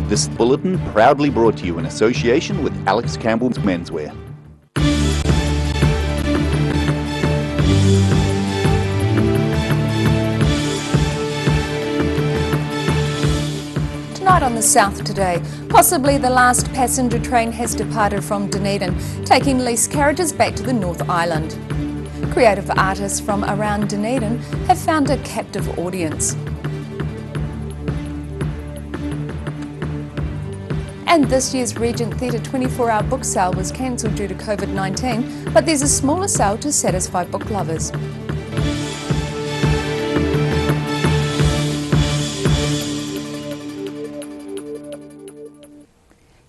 This bulletin proudly brought to you in association with Alex Campbell's Menswear. Tonight on the South Today, possibly the last passenger train has departed from Dunedin, taking leased carriages back to the North Island. Creative artists from around Dunedin have found a captive audience. And this year's Regent Theatre 24-hour book sale was cancelled due to COVID-19, but there's a smaller sale to satisfy book lovers.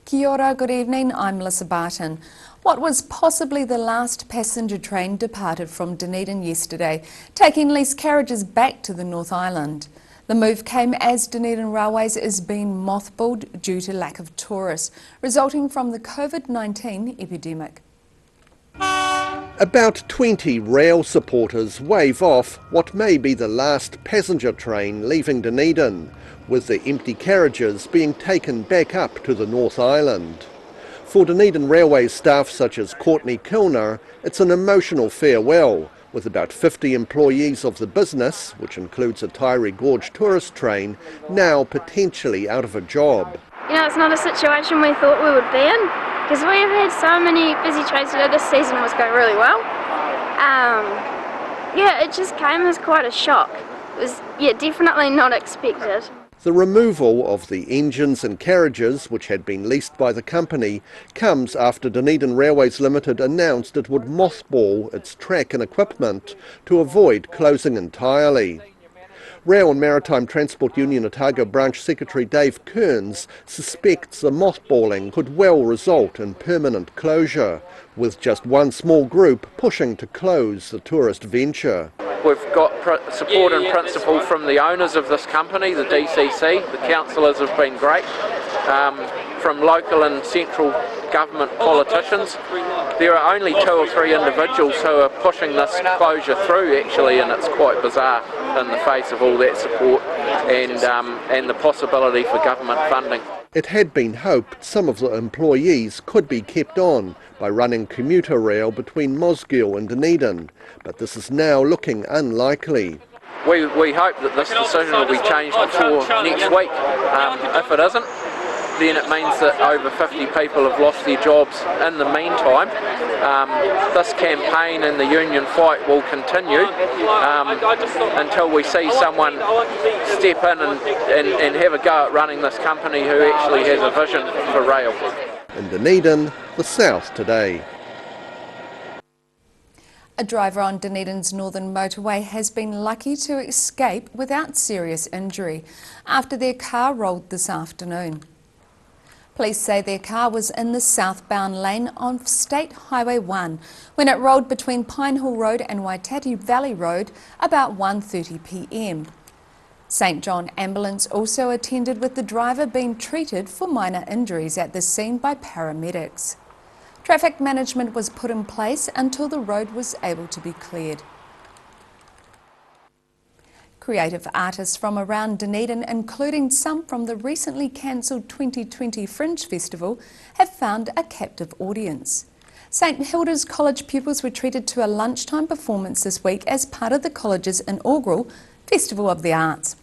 Kia ora, good evening, I'm Melissa Barton. What was possibly the last passenger train departed from Dunedin yesterday, taking leased carriages back to the North Island. The move came as Dunedin Railways is being mothballed due to lack of tourists, resulting from the COVID-19 epidemic. About 20 rail supporters wave off what may be the last passenger train leaving Dunedin, with the empty carriages being taken back up to the North Island. For Dunedin Railways staff such as Courtney Kilner, it's an emotional farewell, with about 50 employees of the business, which includes a Taieri Gorge tourist train, now potentially out of a job. You know, it's not a situation we thought we would be in, because we have had so many busy trains. This season was going really well. Yeah, it just came as quite a shock. It was, definitely not expected. The removal of the engines and carriages, which had been leased by the company, comes after Dunedin Railways Limited announced it would mothball its track and equipment to avoid closing entirely. Rail and Maritime Transport Union Otago Branch Secretary Dave Kearns suspects the mothballing could well result in permanent closure, with just one small group pushing to close the tourist venture. We've got support in principle from the owners of this company, the DCC. The councillors have been great. From local and central government politicians. There are only 2 or 3 individuals who are pushing this closure through actually, and it's quite bizarre in the face of all that support and the possibility for government funding. It had been hoped some of the employees could be kept on by running commuter rail between Mosgiel and Dunedin, but this is now looking unlikely. We hope that this decision will be changed before next week. If it isn't, then it means that over 50 people have lost their jobs in the meantime. This campaign and the union fight will continue until we see someone step in and have a go at running this company who actually has a vision for rail. In Dunedin, the South Today. A driver on Dunedin's northern motorway has been lucky to escape without serious injury after their car rolled this afternoon. Police say their car was in the southbound lane on State Highway 1 when it rolled between Pinehill Road and Waitati Valley Road about 1:30 p.m. St John Ambulance also attended with the driver being treated for minor injuries at the scene by paramedics. Traffic management was put in place until the road was able to be cleared. Creative artists from around Dunedin, including some from the recently cancelled 2020 Fringe Festival, have found a captive audience. St Hilda's College pupils were treated to a lunchtime performance this week as part of the college's inaugural Festival of the Arts.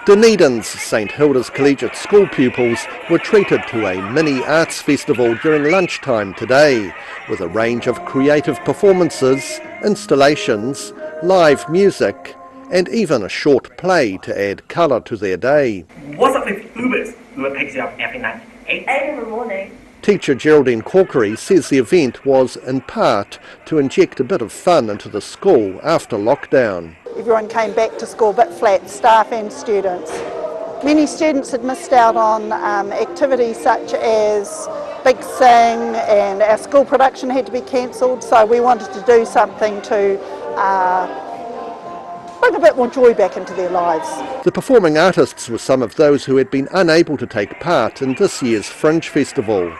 Dunedin's St Hilda's Collegiate School pupils were treated to a mini arts festival during lunchtime today, with a range of creative performances, installations, live music, and even a short play to add colour to their day. What's up with Ubers? Uber picks you up every night. 8 in the morning. Teacher Geraldine Corkery says the event was in part to inject a bit of fun into the school after lockdown. Everyone came back to school a bit flat, staff and students. Many students had missed out on activities such as Big Sing, and our school production had to be cancelled, so we wanted to do something to bring a bit more joy back into their lives. The performing artists were some of those who had been unable to take part in this year's Fringe Festival,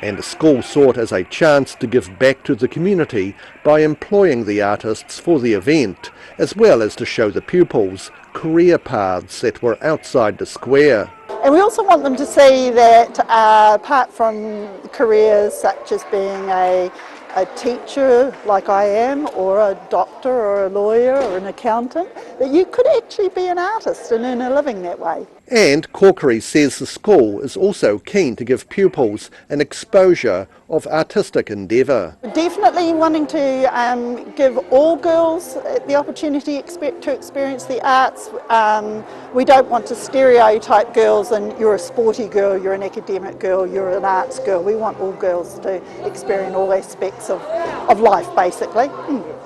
and the school saw it as a chance to give back to the community by employing the artists for the event, as well as to show the pupils career paths that were outside the square. And we also want them to see that apart from careers such as being a teacher like I am, or a doctor or a lawyer or an accountant, that you could actually be an artist and earn a living that way. And Corkery says the school is also keen to give pupils an exposure of artistic endeavour. Definitely wanting to give all girls the opportunity to experience the arts. We don't want to stereotype girls and you're a sporty girl, you're an academic girl, you're an arts girl. We want all girls to experience all aspects of life, basically.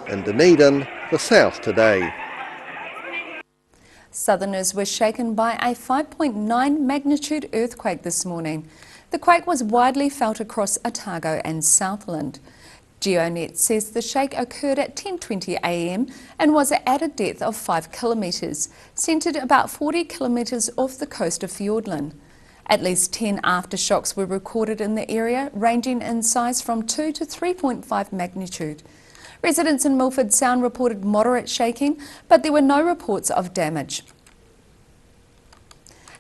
In Dunedin, the South Today. Southerners were shaken by a 5.9 magnitude earthquake this morning. The quake was widely felt across Otago and Southland. GeoNet says the shake occurred at 10:20 a.m. and was at a depth of 5 kilometres, centred about 40 kilometres off the coast of Fiordland. At least 10 aftershocks were recorded in the area, ranging in size from 2 to 3.5 magnitude. Residents in Milford Sound reported moderate shaking, but there were no reports of damage.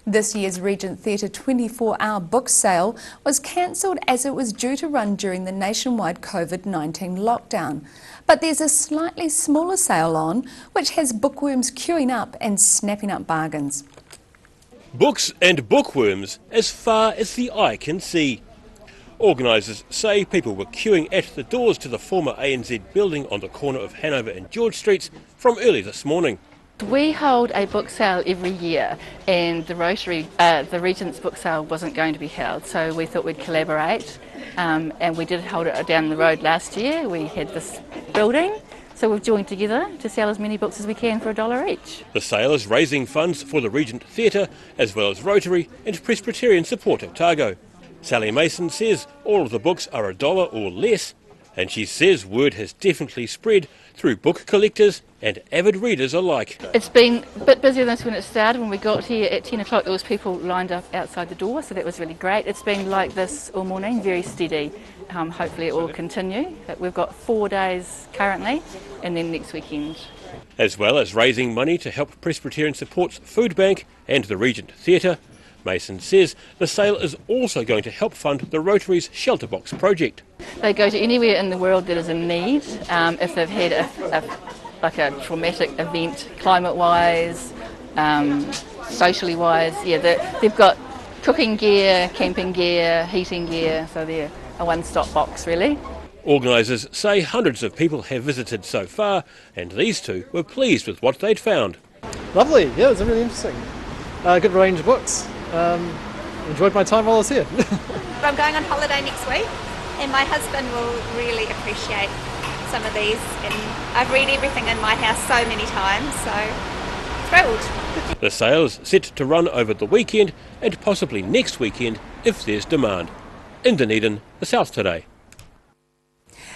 This year's Regent Theatre 24-hour book sale was cancelled as it was due to run during the nationwide COVID-19 lockdown. But there's a slightly smaller sale on, which has bookworms queuing up and snapping up bargains. Books and bookworms as far as the eye can see. Organisers say people were queuing at the doors to the former ANZ building on the corner of Hanover and George Streets from early this morning. We hold a book sale every year, and the Regent's book sale wasn't going to be held, so we thought we'd collaborate, and we did hold it down the road last year. We had this building, so we've joined together to sell as many books as we can for $1 each. The sale is raising funds for the Regent Theatre as well as Rotary and Presbyterian Support Otago. Sally Mason says all of the books are $1 or less, and she says word has definitely spread through book collectors and avid readers alike. It's been a bit busier than this when it started. When we got here at 10 o'clock there was people lined up outside the door, so that was really great. It's been like this all morning, very steady. Hopefully it will continue. But we've got 4 days currently and then next weekend. As well as raising money to help Presbyterian Support's food bank and the Regent Theatre, Mason says the sale is also going to help fund the Rotary's Shelter Box project. They go to anywhere in the world that is in need. If they've had a traumatic event, climate-wise, socially-wise, they've got cooking gear, camping gear, heating gear, so they're a one-stop box really. Organisers say hundreds of people have visited so far, and these two were pleased with what they'd found. Lovely, yeah, it was really interesting. Good range of books. Enjoyed my time while I was here. I'm going on holiday next week, and my husband will really appreciate some of these, and I've read everything in my house so many times, so thrilled. The sale is set to run over the weekend and possibly next weekend if there's demand. In Dunedin, the South Today.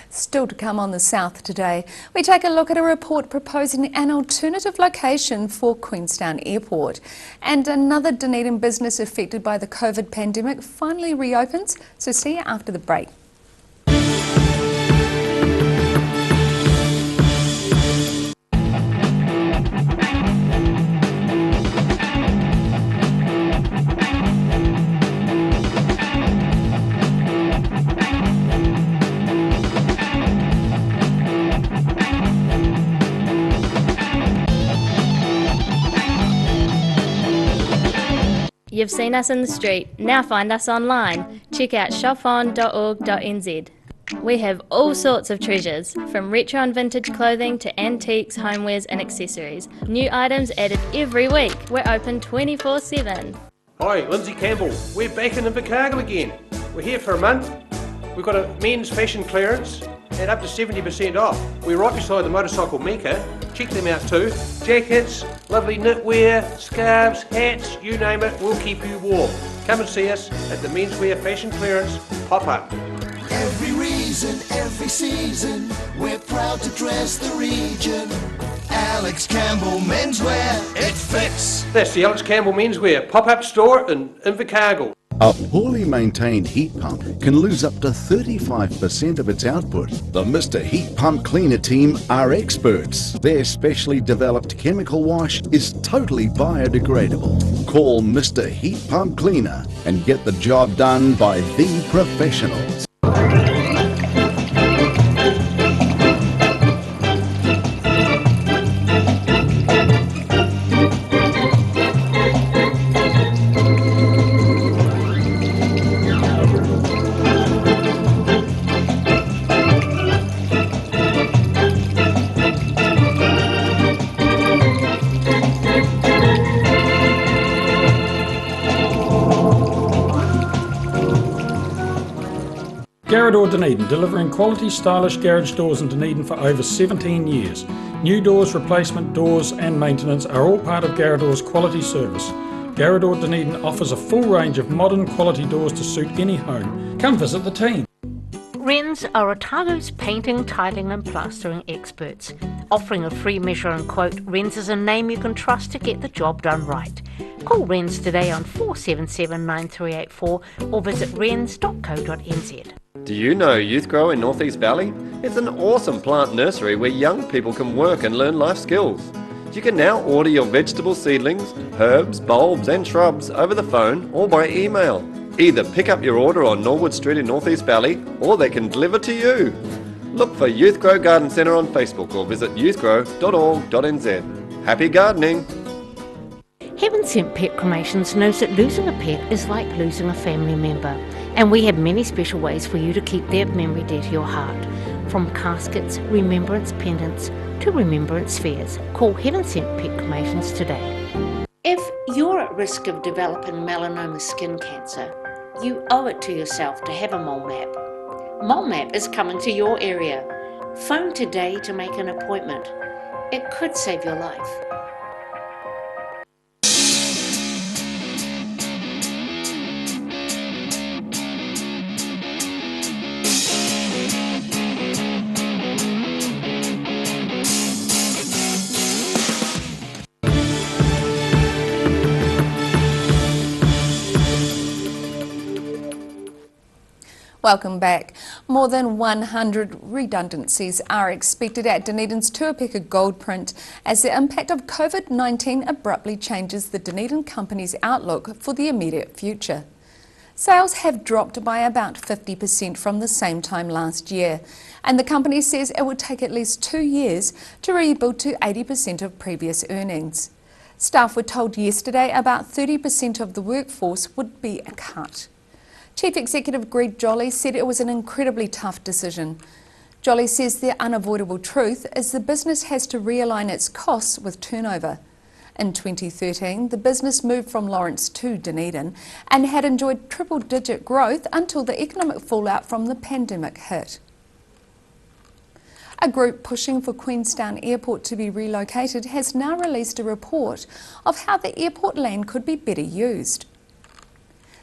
Still to come on the South Today, we take a look at a report proposing an alternative location for Queenstown Airport. And another Dunedin business affected by the COVID pandemic finally reopens, so see you after the break. You've seen us in the street, now find us online. Check out shopon.org.nz. We have all sorts of treasures, from retro and vintage clothing to antiques, homewares and accessories. New items added every week. We're open 24/7. Hi, Lindsay Campbell. We're back in Invercargill again. We're here for a month. We've got a men's fashion clearance at up to 70% off. We're right beside the motorcycle Mecca. Check them out too. Jackets, lovely knitwear, scarves, hats, you name it, we'll keep you warm. Come and see us at the Menswear Fashion Clearance pop-up. Every reason, every season, we're proud to dress the region. Alex Campbell Menswear, it fits. That's the Alex Campbell Menswear pop-up store in Invercargill. A poorly maintained heat pump can lose up to 35% of its output. The Mr. Heat Pump Cleaner team are experts. Their specially developed chemical wash is totally biodegradable. Call Mr. Heat Pump Cleaner and get the job done by the professionals. Dunedin, delivering quality, stylish garage doors in Dunedin for over 17 years. New doors, replacement doors and maintenance are all part of Garrador's quality service. Garrador Dunedin offers a full range of modern quality doors to suit any home. Come visit the team. Wrens are Otago's painting, tiling and plastering experts. Offering a free measure and quote, Wrens is a name you can trust to get the job done right. Call Wrens today on 477 9384 or visit wrens.co.nz. Do you know Youth Grow in North East Valley? It's an awesome plant nursery where young people can work and learn life skills. You can now order your vegetable seedlings, herbs, bulbs and shrubs over the phone or by email. Either pick up your order on Norwood Street in North East Valley or they can deliver to you. Look for Youth Grow Garden Centre on Facebook or visit youthgrow.org.nz. Happy gardening! Heaven Sent Pet Cremations knows that losing a pet is like losing a family member, and we have many special ways for you to keep their memory dear to your heart. From caskets, remembrance pendants to remembrance spheres. Call Heaven Sent Pet Cremations today. If you're at risk of developing melanoma skin cancer, you owe it to yourself to have a mole map. Mole map is coming to your area. Phone today to make an appointment. It could save your life. Welcome back. More than 100 redundancies are expected at Dunedin's Tuapeka gold print as the impact of COVID-19 abruptly changes the Dunedin company's outlook for the immediate future. Sales have dropped by about 50% from the same time last year, and the company says it would take at least 2 years to rebuild to 80% of previous earnings. Staff were told yesterday about 30% of the workforce would be cut. Chief Executive Greg Jolly said it was an incredibly tough decision. Jolly says the unavoidable truth is the business has to realign its costs with turnover. In 2013, the business moved from Lawrence to Dunedin and had enjoyed triple-digit growth until the economic fallout from the pandemic hit. A group pushing for Queenstown Airport to be relocated has now released a report of how the airport land could be better used.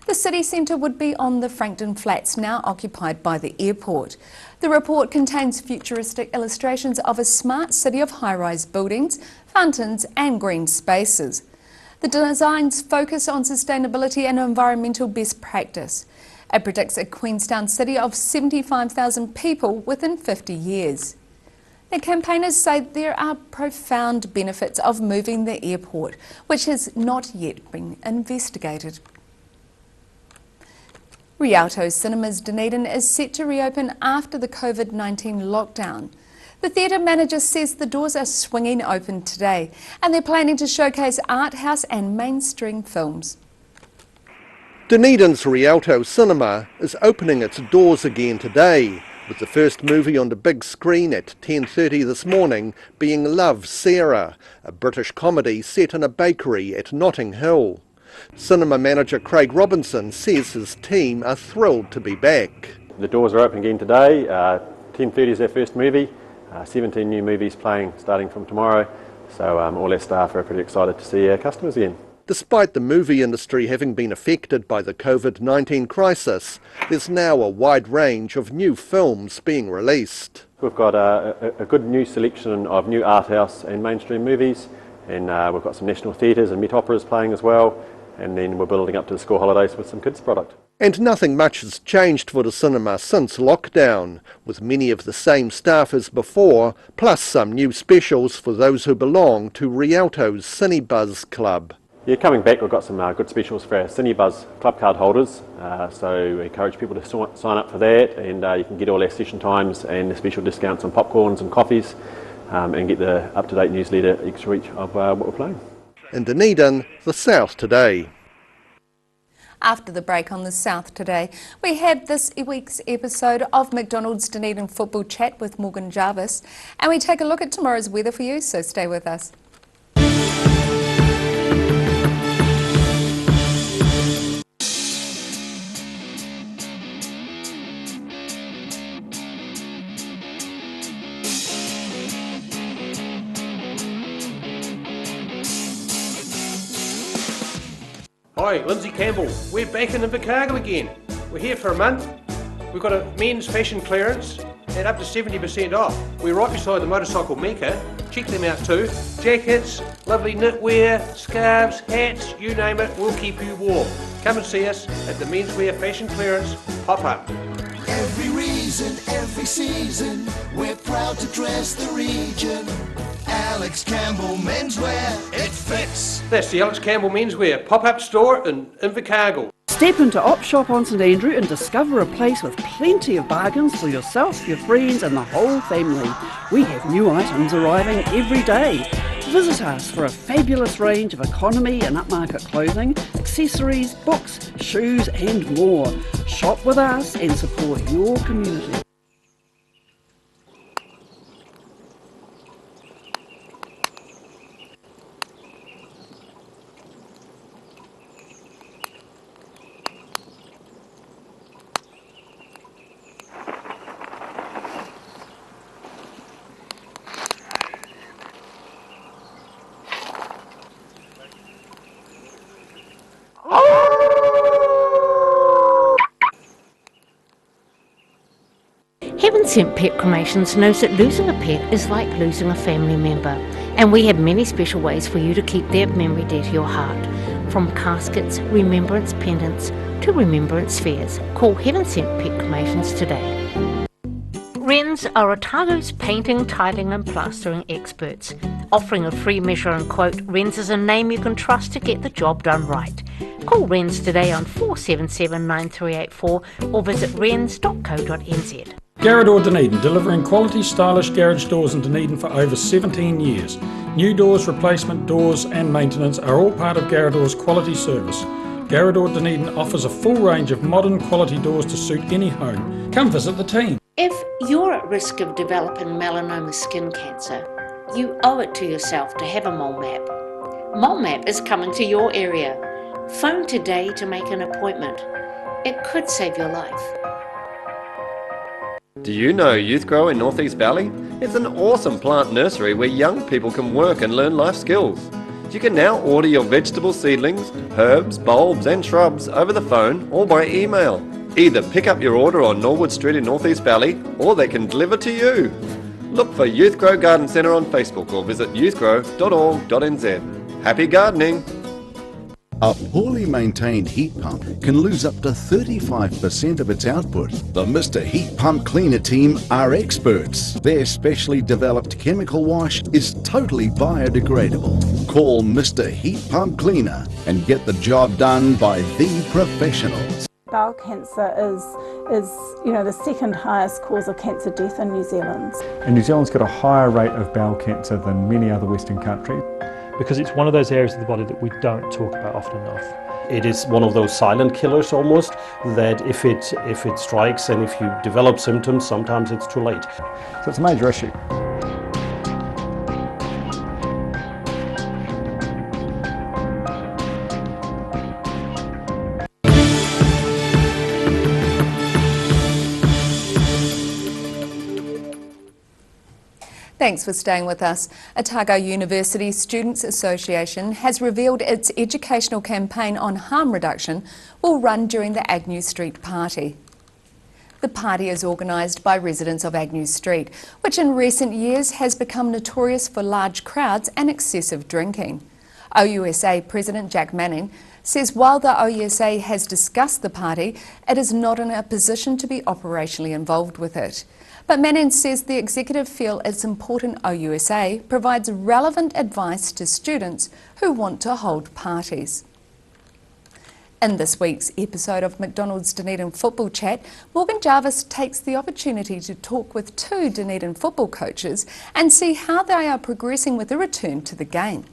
The city centre would be on the Frankton Flats now occupied by the airport. The report contains futuristic illustrations of a smart city of high-rise buildings, fountains and green spaces. The designs focus on sustainability and environmental best practice. It predicts a Queenstown city of 75,000 people within 50 years. The campaigners say there are profound benefits of moving the airport, which has not yet been investigated. Rialto Cinemas Dunedin is set to reopen after the COVID-19 lockdown. The theatre manager says the doors are swinging open today and they're planning to showcase art house and mainstream films. Dunedin's Rialto Cinema is opening its doors again today, with the first movie on the big screen at 10:30 this morning being Love, Sarah, a British comedy set in a bakery at Notting Hill. Cinema manager Craig Robinson says his team are thrilled to be back. The doors are open again today. 10:30 is our first movie. 17 new movies playing starting from tomorrow. So all our staff are pretty excited to see our customers again. Despite the movie industry having been affected by the COVID-19 crisis, there's now a wide range of new films being released. We've got a good new selection of new art house and mainstream movies, and we've got some national theatres and Met Operas playing as well. and then we're building up to the school holidays with some kids product. And nothing much has changed for the cinema since lockdown, with many of the same staff as before, plus some new specials for those who belong to Rialto's CineBuzz Club. Yeah, coming back, we've got some good specials for our CineBuzz Club card holders, so we encourage people to sign up for that, and you can get all our session times and the special discounts on popcorns and coffees, and get the up-to-date newsletter each week of what we're playing. In Dunedin, the South Today. After the break on the South Today, we have this week's episode of McDonald's Dunedin Football Chat with Morgan Jarvis, and we take a look at tomorrow's weather for you, so stay with us. Hi, Lindsay Campbell. We're back in Invercargill again. We're here for a month. We've got a men's fashion clearance at up to 70% off. We're right beside the motorcycle Mecca. Check them out too. Jackets, lovely knitwear, scarves, hats, you name it, we'll keep you warm. Come and see us at the MENSWEAR Fashion Clearance pop-up. Every reason, every season, we're proud to dress the region. Alex Campbell Menswear, it fits. That's the Alex Campbell Menswear pop-up store in Invercargill. Step into Op Shop on St Andrew and discover a place with plenty of bargains for yourself, your friends and the whole family. We have new items arriving every day. Visit us for a fabulous range of economy and upmarket clothing, accessories, books, shoes and more. Shop with us and support your community. Heaven Sent Pet Cremations knows that losing a pet is like losing a family member, and we have many special ways for you to keep their memory dear to your heart. From caskets, remembrance pendants to remembrance fairs. Call Heaven Sent Pet Cremations today. Wrens are Otago's painting, tiling and plastering experts. Offering a free measure and quote, Wrens is a name you can trust to get the job done right. Call Wrens today on 477 9384 or visit wrens.co.nz. Garrador Dunedin, delivering quality, stylish garage doors in Dunedin for over 17 years. New doors, replacement doors and maintenance are all part of Garrador's quality service. Garrador Dunedin offers a full range of modern quality doors to suit any home. Come visit the team. If you're at risk of developing melanoma skin cancer, you owe it to yourself to have a mole map. Mole map is coming to your area. Phone today to make an appointment. It could save your life. Do you know Youth Grow in North East Valley? It's an awesome plant nursery where young people can work and learn life skills. You can now order your vegetable seedlings, herbs, bulbs and shrubs over the phone or by email. Either pick up your order on Norwood Street in North East Valley or they can deliver to you. Look for Youth Grow Garden Centre on Facebook or visit youthgrow.org.nz. Happy gardening! A poorly maintained heat pump can lose up to 35% of its output. The Mr. Heat Pump Cleaner team are experts. Their specially developed chemical wash is totally biodegradable. Call Mr. Heat Pump Cleaner and get the job done by the professionals. Bowel cancer is the second highest cause of cancer death in New Zealand. And New Zealand's got a higher rate of bowel cancer than many other Western countries. Because it's one of those areas of the body that we don't talk about often enough. It is one of those silent killers almost, that if it strikes and if you develop symptoms, sometimes it's too late. So it's a major issue. Thanks for staying with us. Otago University Students Association has revealed its educational campaign on harm reduction will run during the Agnew Street Party. The party is organised by residents of Agnew Street, which in recent years has become notorious for large crowds and excessive drinking. OUSA President Jack Manning says while the OUSA has discussed the party, it is not in a position to be operationally involved with it. But Manning says the executive feel it's important OUSA provides relevant advice to students who want to hold parties. In this week's episode of McDonald's Dunedin Football Chat, Morgan Jarvis takes the opportunity to talk with two Dunedin football coaches and see how they are progressing with the return to the game.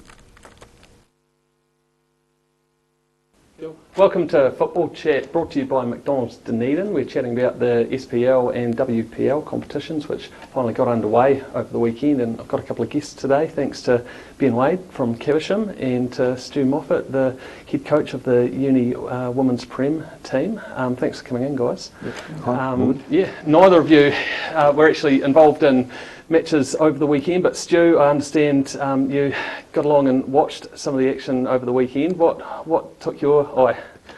Welcome to Football Chat, brought to you by McDonald's Dunedin. We're chatting about the SPL and WPL competitions, which finally got underway over the weekend, and I've got a couple of guests today, thanks to Ben Wade from Caversham and to Stu Moffat, the head coach of the Uni Women's Prem team. Thanks for coming in, guys. Neither of you were actually involved in matches over the weekend, but Stu, I understand you got along and watched some of the action over the weekend. What took your eye?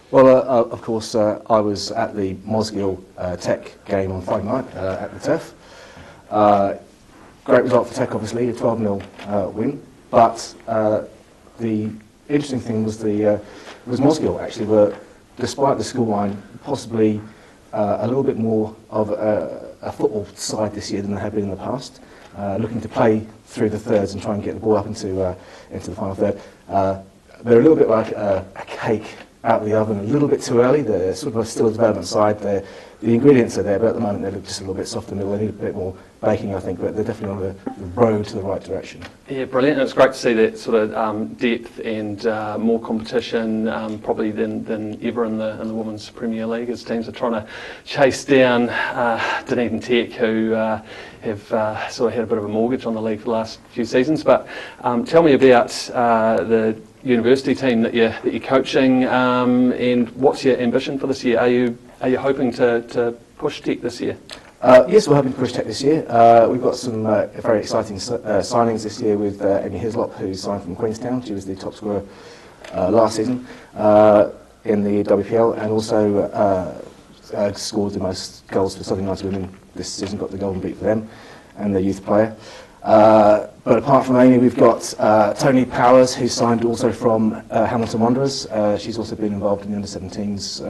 Well, of course, I was at the Mosgiel Tech game on Friday night at the Turf. Great result for Tech, obviously, a 12-0 win. But the interesting thing was was Mosgiel actually were, despite the scoreline, possibly a little bit more of a football side this year than they have been in the past, looking to play through the thirds and try and get the ball up into the final third. They're a little bit like a cake out of the oven, a little bit too early. They're sort of still a development side. The ingredients are there, but at the moment they look just a little bit soft in the middle. They need a bit more baking, I think, but they're definitely on the road to the right direction. Yeah, brilliant. And it's great to see that sort of depth and more competition probably than ever in the Women's Premier League, as teams are trying to chase down Dunedin Tech, who have sort of had a bit of a mortgage on the league for the last few seasons. But tell me about the university team that you're coaching, and what's your ambition for this year? Are you hoping to push Tech this year? Yes, we're hoping to push Tech this year. We've got some very exciting signings this year with Amy Hislop, who signed from Queenstown. She was the top scorer last season in the WPL, and also scored the most goals for Southern United Women this season, got the golden boot for them, and the youth player. But apart from Amy, we've got Tony Powers, who signed also from Hamilton Wanderers. She's also been involved in the under-17s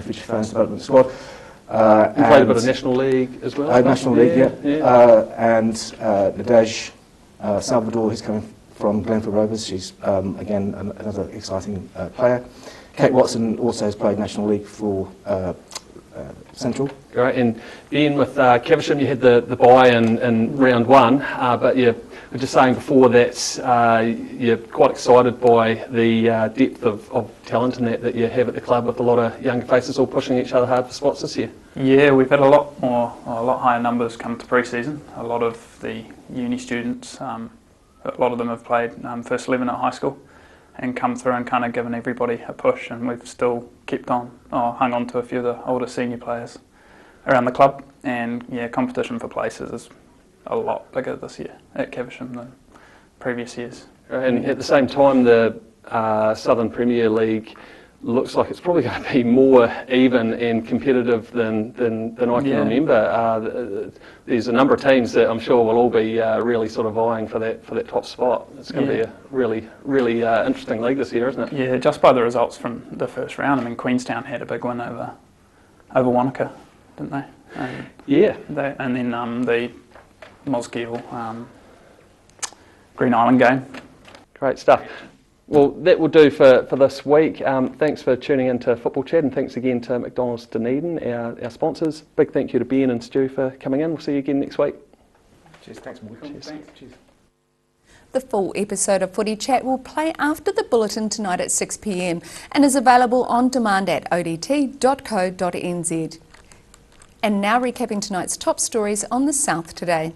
Future Fans Development Squad. You played a bit of National League as well? National League, and Nadej Salvador, who's coming from Glenford Rovers. She's, again, another exciting player. Kate Watson also has played National League for Central. Great, and being with Caversham, you had the bye in round one, but you were just saying before that you're quite excited by the depth of talent and that you have at the club, with a lot of younger faces all pushing each other hard for spots this year. Yeah, we've had a lot higher numbers come to pre-season. A lot of the uni students, a lot of them have played first 11 at high school and come through and kind of given everybody a push, and we've still hung on to a few of the older senior players around the club, and yeah, competition for places is a lot bigger this year at Caversham than previous years. And at the same time, the Southern Premier League looks like it's probably going to be more even and competitive than I can remember. There's a number of teams that I'm sure will all be really sort of vying for that top spot. It's going to be a really interesting league this year, isn't it? Yeah, just by the results from the first round. I mean, Queenstown had a big win over Wanaka, didn't they? And then the Mosgiel Green Island game. Great stuff. Well, that will do for this week. Thanks for tuning in to Football Chat, and thanks again to McDonald's Dunedin, our sponsors. Big thank you to Ben and Stu for coming in. We'll see you again next week. Cheers, thanks, Morgan. Cheers. The full episode of Footy Chat will play after the Bulletin tonight at 6 p.m. and is available on demand at odt.co.nz. And now recapping tonight's top stories on the South today.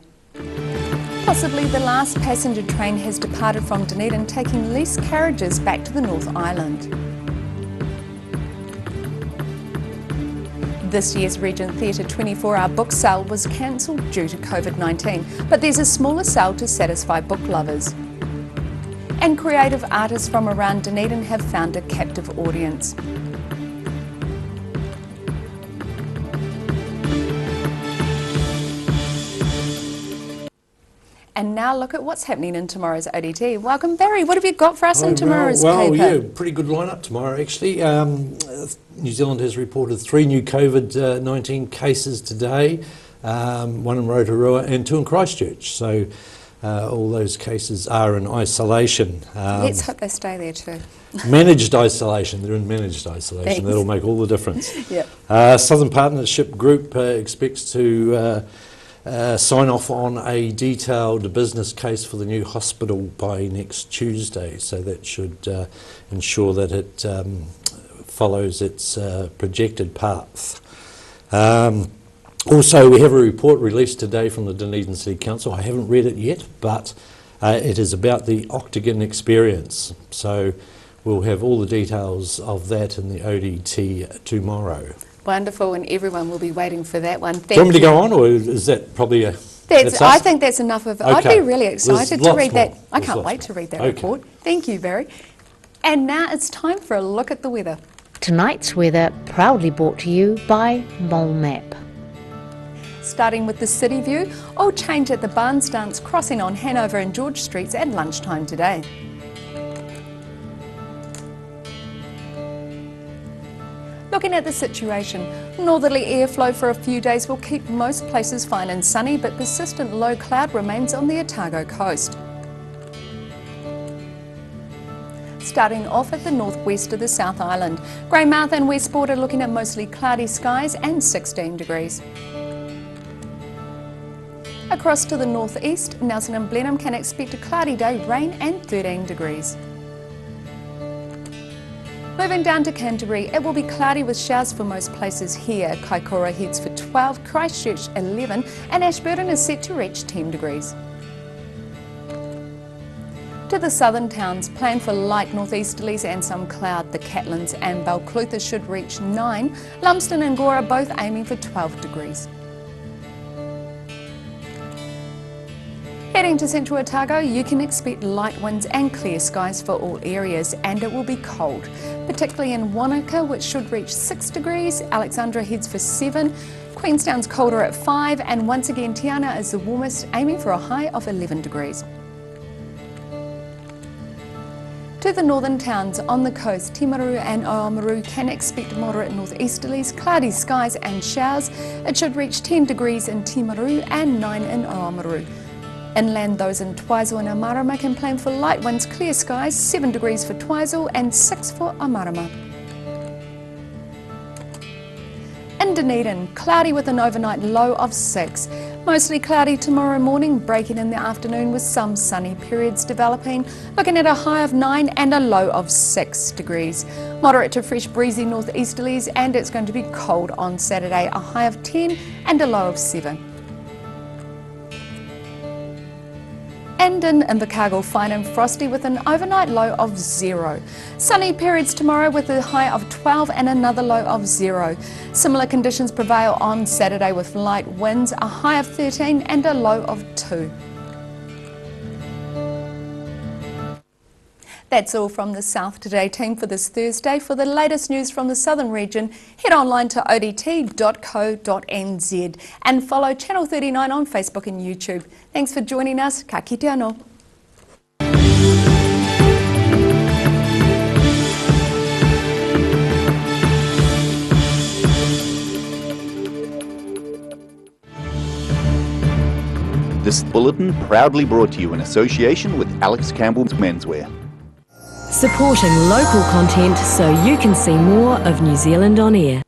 Possibly the last passenger train has departed from Dunedin, taking leased carriages back to the North Island. This year's Regent Theatre 24-hour book sale was cancelled due to COVID-19, but there's a smaller sale to satisfy book lovers. And creative artists from around Dunedin have found a captive audience. And now look at what's happening in tomorrow's ODT. Welcome, Barry. What have you got for us in tomorrow's well, paper? yeah, pretty good lineup tomorrow, actually. New Zealand has reported 3 new COVID-19 cases today, 1 in Rotorua and 2 in Christchurch. So all those cases are in isolation. Let's hope they stay there too. Managed isolation. They're in managed isolation. Thanks. That'll make all the difference. Yep. Southern Partnership Group expects to sign off on a detailed business case for the new hospital by next Tuesday. So that should ensure that it follows its projected path. Also, we have a report released today from the Dunedin City Council. I haven't read it yet, but it is about the Octagon experience. So we'll have all the details of that in the ODT tomorrow. Wonderful, and everyone will be waiting for that one. Do you want me to go on, or is that probably a... I think that's enough of it. I'd Okay. be really excited to read that. I can't wait to read that Okay. report. Thank you, Barry. And now it's time for a look at the weather. Tonight's weather proudly brought to you by Mole Map. Starting with the city view, all change at the Barnes Dance crossing on Hanover and George Streets at lunchtime today. Looking at the situation, northerly airflow for a few days will keep most places fine and sunny, but persistent low cloud remains on the Otago coast. Starting off at the northwest of the South Island, Greymouth and Westport are looking at mostly cloudy skies and 16 degrees. Across to the northeast, Nelson and Blenheim can expect a cloudy day, rain and 13 degrees. Moving down to Canterbury, it will be cloudy with showers for most places here. Kaikoura heads for 12, Christchurch 11 and Ashburton is set to reach 10 degrees. To the southern towns, plan for light northeasterlies and some cloud. The Catlins and Balclutha should reach 9, Lumsden and Gore are both aiming for 12 degrees. Heading to central Otago, you can expect light winds and clear skies for all areas, and it will be cold, particularly in Wanaka, which should reach 6 degrees. Alexandra heads for 7, Queenstown's colder at 5, and once again Tiana is the warmest, aiming for a high of 11 degrees. To the northern towns on the coast, Timaru and Oamaru can expect moderate northeasterlies, cloudy skies and showers. It should reach 10 degrees in Timaru and 9 in Oamaru. Inland, those in Twizel and Amarama can plan for light winds, clear skies, 7 degrees for Twizel and 6 for Amarama. In Dunedin, cloudy with an overnight low of 6. Mostly cloudy tomorrow morning, breaking in the afternoon with some sunny periods developing, looking at a high of 9 and a low of 6 degrees. Moderate to fresh breezy northeasterlies, and it's going to be cold on Saturday, a high of 10 and a low of 7. And in Invercargill, fine and frosty with an overnight low of 0. Sunny periods tomorrow with a high of 12 and another low of 0. Similar conditions prevail on Saturday with light winds, a high of 13 and a low of 2. That's all from the South Today team for this Thursday. For the latest news from the southern region, head online to odt.co.nz and follow Channel 39 on Facebook and YouTube. Thanks for joining us. Ka kite anō. This bulletin proudly brought to you in association with Alex Campbell's Menswear. Supporting local content so you can see more of New Zealand on air.